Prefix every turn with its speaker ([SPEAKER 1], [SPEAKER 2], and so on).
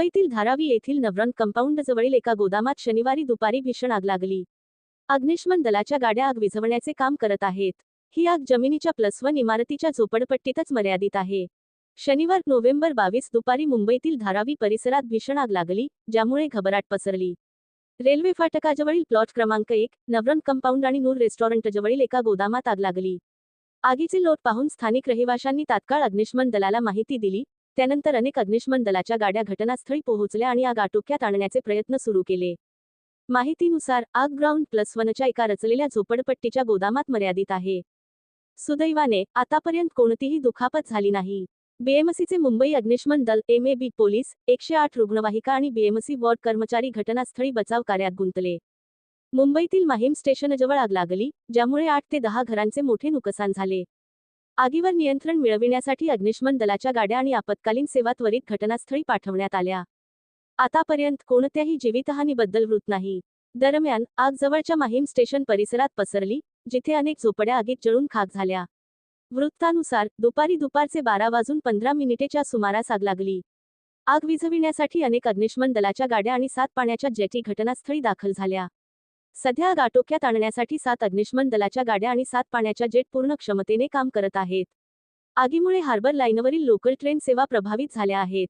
[SPEAKER 1] मुंबईतील धारावी येथील नवरंग कंपाऊंडजवळील एका गोदामात शनिवारी दुपारी भीषण आग लागली. अग्निशमन दलाच्या गाड्या आग विझवण्याचे काम करत आहेत. ही आग जमिनीच्या +1 इमारतीच्या झोपडपट्टीतच मर्यादित आहे. शनिवार नोव्हेंबर 22 दुपारी मुंबईतील धारावी परिसरात भीषण आग लागली, ज्यामुळे घबराट पसरली. रेल्वे फाटकाजवळील प्लॉट क्रमांक 1, नवरंग कंपाऊंड आणि नूर रेस्टॉरंटजवळील एका गोदामात आग लागली. आगीचे लोट पाहून स्थानिक रहिवाशांनी तात्काळ अग्निशमन दलाला माहिती दिली. त्यानंतर अनेक अग्निशमन दलाच्या गाड्या घटनास्थळी पोहोचल्या आणि आग आटोक्यात आणण्याचे प्रयत्न सुरू केले. माहितीनुसार, आग ग्राउंड +1च्या एका रचलेल्या झोपडपट्टीच्या गोदामात मर्यादित आहे. सुदैवाने, आतापर्यंत कोणतीही दुखापत झाली नाही. बीएमसीचे मुंबई अग्निशमन दल, MAB पोलीस, 108 रुग्णवाहिका आणि बीएमसी वॉर्ड कर्मचारी घटनास्थळी बचाव कार्यात गुंतले. मुंबईतील माहीम स्टेशनजवळ आग लागली, ज्यामुळे 8 ते 10 घरांचे मोठे नुकसान झाले. आगीवर नियंत्रण मिळविण्यासाठी अग्निशमन दलाच्या गाड्या आणि आपत्कालीन सेवा त्वरित घटनास्थळी पाठवण्यात आल्या. आतापर्यंत कोणत्याही जीवितहानीबद्दल वृत्त नाही. दरम्यान, आग जवळच्या माहीम स्टेशन परिसरात पसरली, जिथे अनेक झोपड्या आगीत जळून खाक झाल्या. वृत्तानुसार, दुपारचे 12:15च्या सुमारास आग लागली. आग विझविण्यासाठी अनेक अग्निशमन दलाच्या गाड्या आणि 7 पाण्याच्या जेटी घटनास्थळी दाखल झाल्या. सध्या आग आटोक्यात आणण्यासाठी 7 अग्निशमन दलाच्या गाड्या आणि 7 पाण्याच्या जेट पूर्ण क्षमतेने काम करत आहेत. आगीमुळे हार्बर लाईनवरील लोकल ट्रेन सेवा प्रभावित झाल्या आहेत.